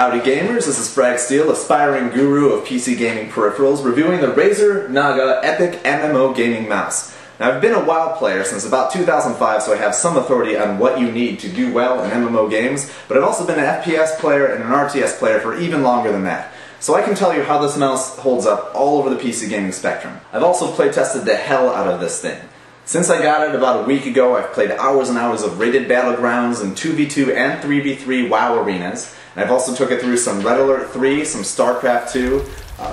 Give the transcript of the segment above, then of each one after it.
Howdy gamers, this is Fragsteel, aspiring guru of PC gaming peripherals, reviewing the Razer Naga Epic MMO gaming mouse. Now I've been a WoW player since about 2005, so I have some authority on what you need to do well in MMO games, but I've also been an FPS player and an RTS player for even longer than that. So I can tell you how this mouse holds up all over the PC gaming spectrum. I've also play tested the hell out of this thing. Since I got it about a week ago, I've played hours and hours of rated battlegrounds and 2v2 and 3v3 WoW arenas. And I've also took it through some Red Alert 3, some StarCraft 2,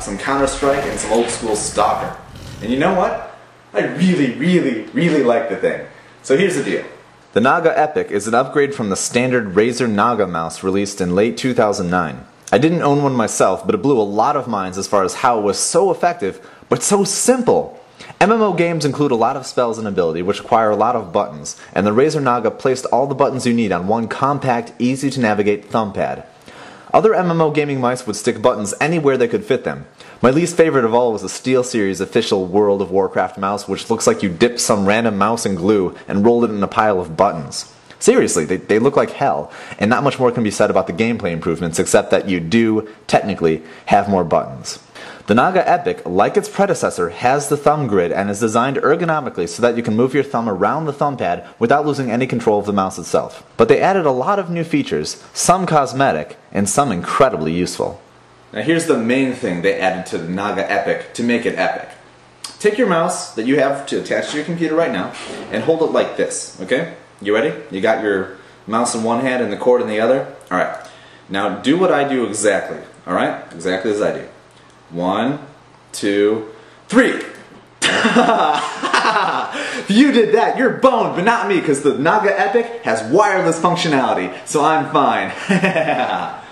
some Counter-Strike, and some old school Stalker. And you know what? I really like the thing. So here's the deal. The Naga Epic is an upgrade from the standard Razer Naga mouse released in late 2009. I didn't own one myself, but it blew a lot of minds as far as how it was so effective, but so simple. MMO games include a lot of spells and ability, which require a lot of buttons, and the Razer Naga placed all the buttons you need on one compact, easy-to-navigate thumb pad. Other MMO gaming mice would stick buttons anywhere they could fit them. My least favorite of all was the SteelSeries official World of Warcraft mouse, which looks like you dipped some random mouse in glue and rolled it in a pile of buttons. Seriously, they look like hell, and not much more can be said about the gameplay improvements except that you do, technically, have more buttons. The Naga Epic, like its predecessor, has the thumb grid and is designed ergonomically so that you can move your thumb around the thumb pad without losing any control of the mouse itself. But they added a lot of new features, some cosmetic, and some incredibly useful. Now here's the main thing they added to the Naga Epic to make it epic. Take your mouse that you have to attach to your computer right now and hold it like this, okay? You ready? You got your mouse in one hand and the cord in the other? Alright. Now do what I do exactly, alright? Exactly as I do. 1, 2, 3! You did that, you're boned, but not me, because the Naga Epic has wireless functionality, so I'm fine.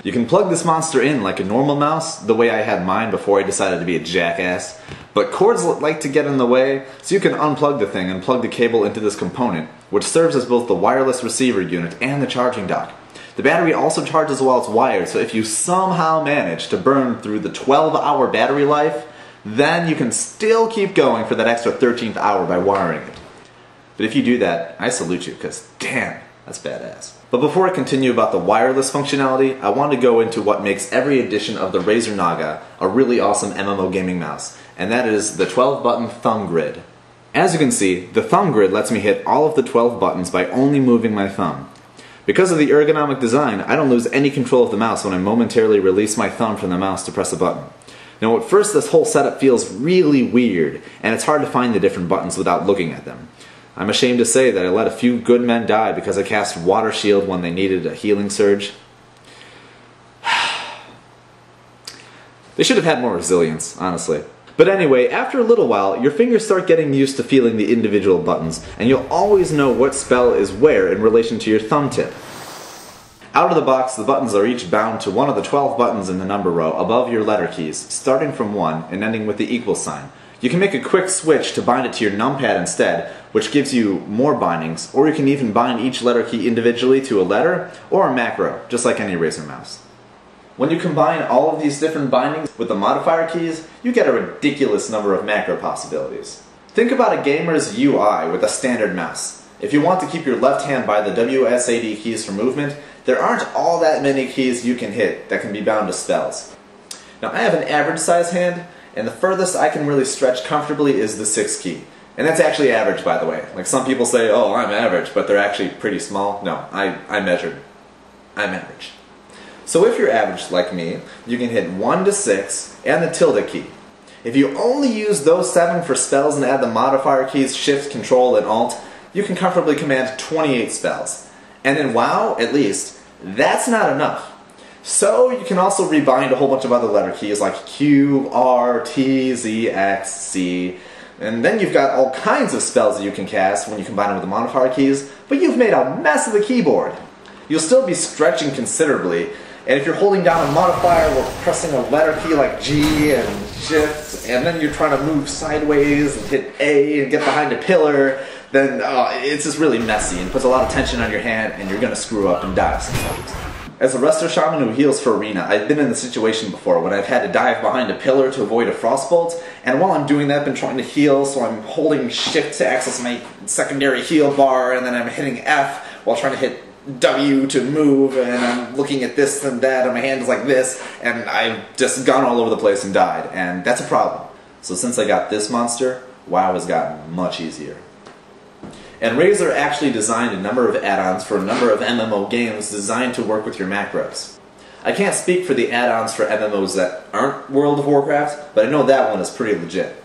You can plug this monster in like a normal mouse, the way I had mine before I decided to be a jackass. But cords like to get in the way, so you can unplug the thing and plug the cable into this component, which serves as both the wireless receiver unit and the charging dock. The battery also charges while it's wired, so if you somehow manage to burn through the 12-hour battery life, then you can still keep going for that extra 13th hour by wiring it. But if you do that, I salute you, because damn, that's badass. But before I continue about the wireless functionality, I want to go into what makes every edition of the Razer Naga a really awesome MMO gaming mouse, and that is the 12-button thumb grid. As you can see, the thumb grid lets me hit all of the 12 buttons by only moving my thumb. Because of the ergonomic design, I don't lose any control of the mouse when I momentarily release my thumb from the mouse to press a button. Now at first this whole setup feels really weird, and it's hard to find the different buttons without looking at them. I'm ashamed to say that I let a few good men die because I cast Water Shield when they needed a healing surge. They should have had more resilience, honestly. But anyway, after a little while, your fingers start getting used to feeling the individual buttons, and you'll always know what spell is where in relation to your thumb tip. Out of the box, the buttons are each bound to one of the 12 buttons in the number row above your letter keys, starting from 1 and ending with the equal sign. You can make a quick switch to bind it to your numpad instead, which gives you more bindings, or you can even bind each letter key individually to a letter or a macro, just like any Razer mouse. When you combine all of these different bindings with the modifier keys, you get a ridiculous number of macro possibilities. Think about a gamer's UI with a standard mouse. If you want to keep your left hand by the WSAD keys for movement, there aren't all that many keys you can hit that can be bound to spells. Now I have an average size hand, and the furthest I can really stretch comfortably is the 6 key. And that's actually average, by the way. Like some people say, oh, I'm average, but they're actually pretty small. No, I measured. I'm average. So if you're average like me, you can hit 1 to 6 and the tilde key. If you only use those 7 for spells and add the modifier keys Shift, Control, and Alt, you can comfortably command 28 spells. And in WoW, at least, that's not enough. So you can also rebind a whole bunch of other letter keys like Q, R, T, Z, X, C, and then you've got all kinds of spells that you can cast when you combine them with the modifier keys, but you've made a mess of the keyboard. You'll still be stretching considerably, and if you're holding down a modifier or pressing a letter key like G and Shift, and then you're trying to move sideways and hit A and get behind a pillar, then it's just really messy and puts a lot of tension on your hand, and you're going to screw up and die sometimes. As a Resto Shaman who heals for Arena, I've been in the situation before when I've had to dive behind a pillar to avoid a frostbolt, and while I'm doing that I've been trying to heal, so I'm holding Shift to access my secondary heal bar, and then I'm hitting F while trying to hit W to move, and I'm looking at this and that, and my hand is like this, and I've just gone all over the place and died, and that's a problem. So since I got this monster, WoW has gotten much easier. And Razer actually designed a number of add-ons for a number of MMO games designed to work with your macros. I can't speak for the add-ons for MMOs that aren't World of Warcraft, but I know that one is pretty legit.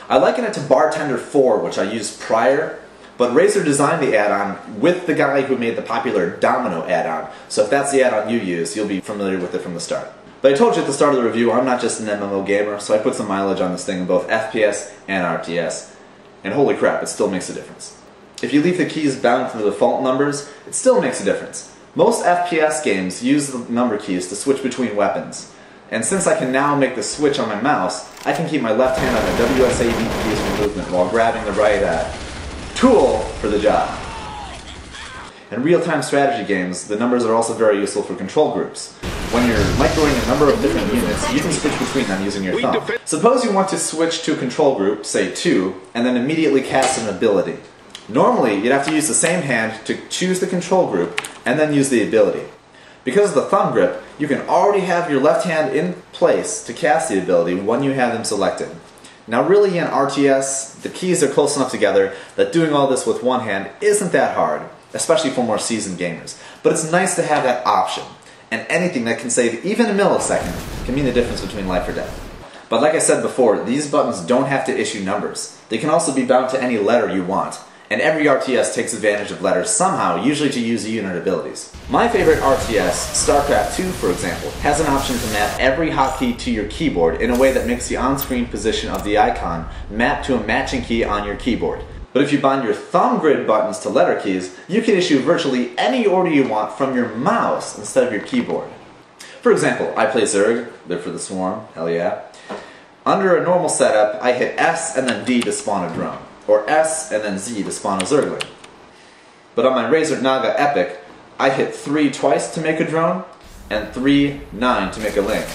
I liken it to Bartender 4, which I used prior, but Razer designed the add-on with the guy who made the popular Domino add-on, so if that's the add-on you use, you'll be familiar with it from the start. But I told you at the start of the review, I'm not just an MMO gamer, so I put some mileage on this thing in both FPS and RTS, and holy crap, it still makes a difference. If you leave the keys bound to the default numbers, it still makes a difference. Most FPS games use the number keys to switch between weapons, and since I can now make the switch on my mouse, I can keep my left hand on the WSAD keys for movement while grabbing the right tool for the job. In real-time strategy games, the numbers are also very useful for control groups. When you're microing a number of different units, you can switch between them using your thumb. Suppose you want to switch to a control group, say 2, and then immediately cast an ability. Normally, you'd have to use the same hand to choose the control group and then use the ability. Because of the thumb grip, you can already have your left hand in place to cast the ability when you have them selected. Now really in RTS, the keys are close enough together that doing all this with one hand isn't that hard, especially for more seasoned gamers. But it's nice to have that option, and anything that can save even a millisecond can mean the difference between life or death. But like I said before, these buttons don't have to issue numbers. They can also be bound to any letter you want. And every RTS takes advantage of letters somehow, usually to use unit abilities. My favorite RTS, StarCraft 2 for example, has an option to map every hotkey to your keyboard in a way that makes the on-screen position of the icon map to a matching key on your keyboard. But if you bind your thumb grid buttons to letter keys, you can issue virtually any order you want from your mouse instead of your keyboard. For example, I play Zerg, live for the Swarm, hell yeah. Under a normal setup, I hit S and then D to spawn a drone, or S and then Z to spawn a Zergling. But on my Razer Naga Epic, I hit 3 twice to make a drone, and 9 to make a link.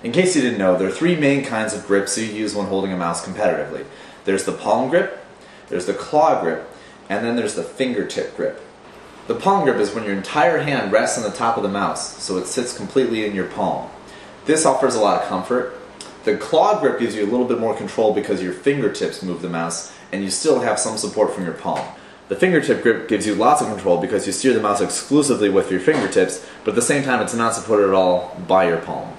In case you didn't know, there are 3 main kinds of grips you use when holding a mouse competitively. There's the palm grip, there's the claw grip, and then there's the fingertip grip. The palm grip is when your entire hand rests on the top of the mouse, so it sits completely in your palm. This offers a lot of comfort. The claw grip gives you a little bit more control because your fingertips move the mouse, and you still have some support from your palm. The fingertip grip gives you lots of control because you steer the mouse exclusively with your fingertips, but at the same time it's not supported at all by your palm.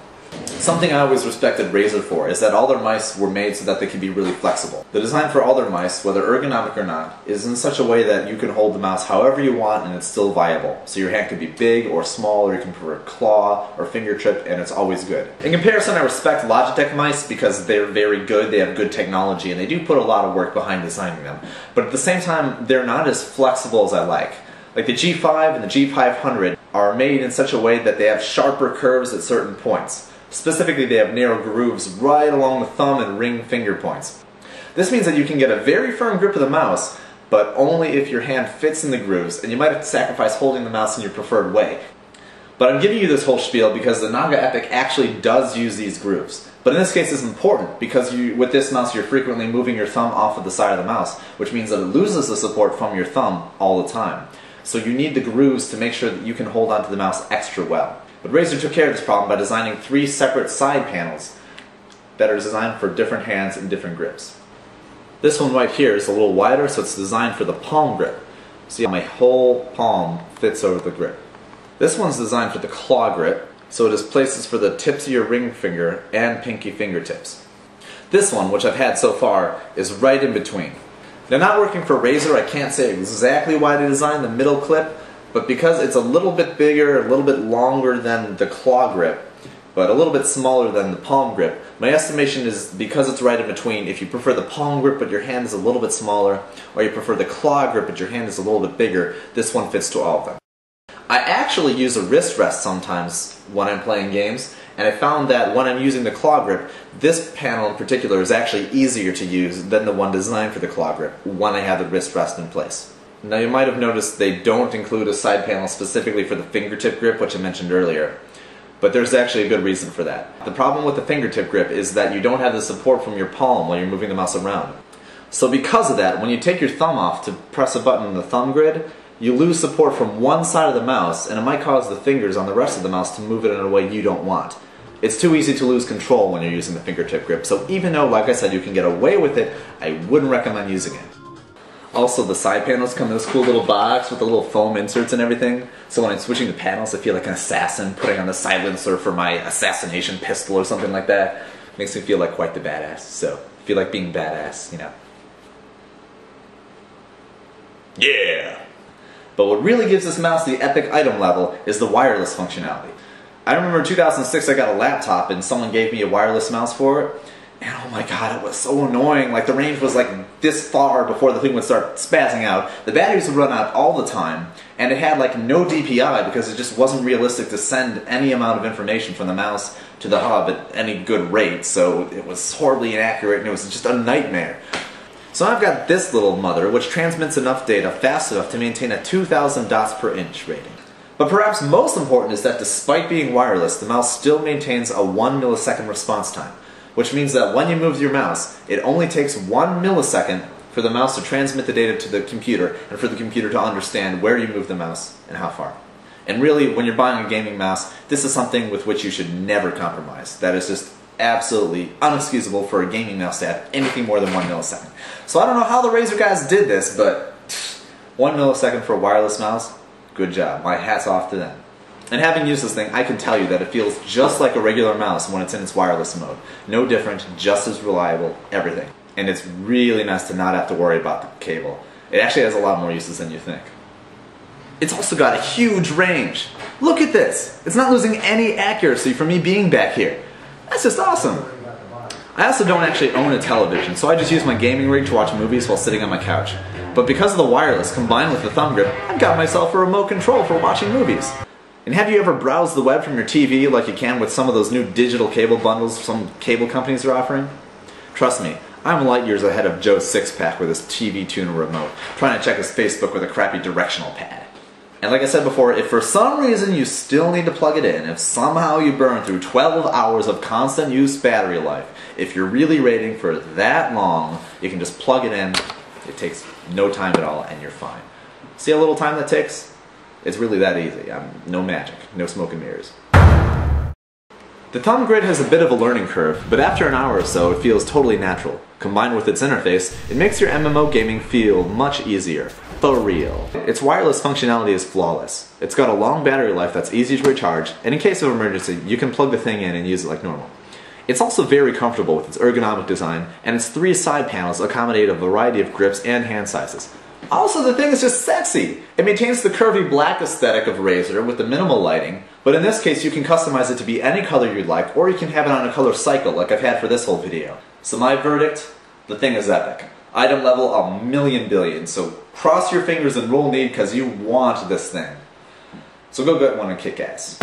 Something I always respected Razer for is that all their mice were made so that they could be really flexible. The design for all their mice, whether ergonomic or not, is in such a way that you can hold the mouse however you want and it's still viable. So your hand can be big or small, or you can prefer claw or fingertip, and it's always good. In comparison, I respect Logitech mice because they're very good, they have good technology, and they do put a lot of work behind designing them. But at the same time, they're not as flexible as I like. Like the G5 and the G500 are made in such a way that they have sharper curves at certain points. Specifically, they have narrow grooves right along the thumb and ring finger points. This means that you can get a very firm grip of the mouse, but only if your hand fits in the grooves, and you might have to sacrifice holding the mouse in your preferred way. But I'm giving you this whole spiel because the Naga Epic actually does use these grooves. But in this case it's important because with this mouse you're frequently moving your thumb off of the side of the mouse, which means that it loses the support from your thumb all the time. So you need the grooves to make sure that you can hold onto the mouse extra well. But Razer took care of this problem by designing 3 separate side panels that are designed for different hands and different grips. This one right here is a little wider, so it's designed for the palm grip. See how my whole palm fits over the grip. This one's designed for the claw grip, so it has places for the tips of your ring finger and pinky fingertips. This one, which I've had so far, is right in between. Now, not working for Razer, I can't say exactly why they designed the middle clip, but because it's a little bit bigger, a little bit longer than the claw grip, but a little bit smaller than the palm grip, my estimation is because it's right in between, if you prefer the palm grip but your hand is a little bit smaller, or you prefer the claw grip but your hand is a little bit bigger, this one fits to all of them. I actually use a wrist rest sometimes when I'm playing games, and I found that when I'm using the claw grip, this panel in particular is actually easier to use than the one designed for the claw grip when I have the wrist rest in place. Now you might have noticed they don't include a side panel specifically for the fingertip grip, which I mentioned earlier. But there's actually a good reason for that. The problem with the fingertip grip is that you don't have the support from your palm while you're moving the mouse around. So because of that, when you take your thumb off to press a button in the thumb grid, you lose support from one side of the mouse, and it might cause the fingers on the rest of the mouse to move it in a way you don't want. It's too easy to lose control when you're using the fingertip grip, so even though, like I said, you can get away with it, I wouldn't recommend using it. Also, the side panels come in this cool little box with the little foam inserts and everything, so when I'm switching the panels, I feel like an assassin putting on the silencer for my assassination pistol or something like that. Makes me feel like quite the badass, so I feel like being badass, you know. Yeah! But what really gives this mouse the epic item level is the wireless functionality. I remember in 2006 I got a laptop and someone gave me a wireless mouse for it, and oh my god, it was so annoying. Like, the range was like this far before the thing would start spazzing out. The batteries would run out all the time, and it had like no DPI because it just wasn't realistic to send any amount of information from the mouse to the hub at any good rate, so it was horribly inaccurate and it was just a nightmare. So I've got this little mother, which transmits enough data fast enough to maintain a 2000 dots per inch rating. But perhaps most important is that despite being wireless, the mouse still maintains a 1 millisecond response time, which means that when you move your mouse, it only takes 1 millisecond for the mouse to transmit the data to the computer and for the computer to understand where you move the mouse and how far. And really, when you're buying a gaming mouse, this is something with which you should never compromise. That is just absolutely unexcusable for a gaming mouse to have anything more than 1 millisecond. So I don't know how the Razer guys did this, but 1 millisecond for a wireless mouse, good job. My hat's off to them. And having used this thing, I can tell you that it feels just like a regular mouse when it's in its wireless mode. No different, just as reliable, everything. And it's really nice to not have to worry about the cable. It actually has a lot more uses than you think. It's also got a huge range. Look at this! It's not losing any accuracy from me being back here. That's just awesome. I also don't actually own a television, so I just use my gaming rig to watch movies while sitting on my couch. But because of the wireless combined with the thumb grip, I've got myself a remote control for watching movies. And have you ever browsed the web from your TV like you can with some of those new digital cable bundles some cable companies are offering? Trust me, I'm light years ahead of Joe Sixpack with his TV tuner remote, trying to check his Facebook with a crappy directional pad. And like I said before, if for some reason you still need to plug it in, if somehow you burn through 12 hours of constant use battery life, if you're really rating for that long, you can just plug it in. It takes no time at all and you're fine. See how little time that takes? It's really that easy. No magic, no smoke and mirrors. The thumb grid has a bit of a learning curve, but after an hour or so it feels totally natural. Combined with its interface, it makes your MMO gaming feel much easier. For real. Its wireless functionality is flawless. It's got a long battery life that's easy to recharge, and in case of emergency, you can plug the thing in and use it like normal. It's also very comfortable with its ergonomic design, and its 3 side panels accommodate a variety of grips and hand sizes. Also, the thing is just sexy! It maintains the curvy black aesthetic of Razer with the minimal lighting, but in this case you can customize it to be any color you'd like, or you can have it on a color cycle like I've had for this whole video. So my verdict? The thing is epic. Item level a million billion, so cross your fingers and roll need because you want this thing. So go get one and kick ass.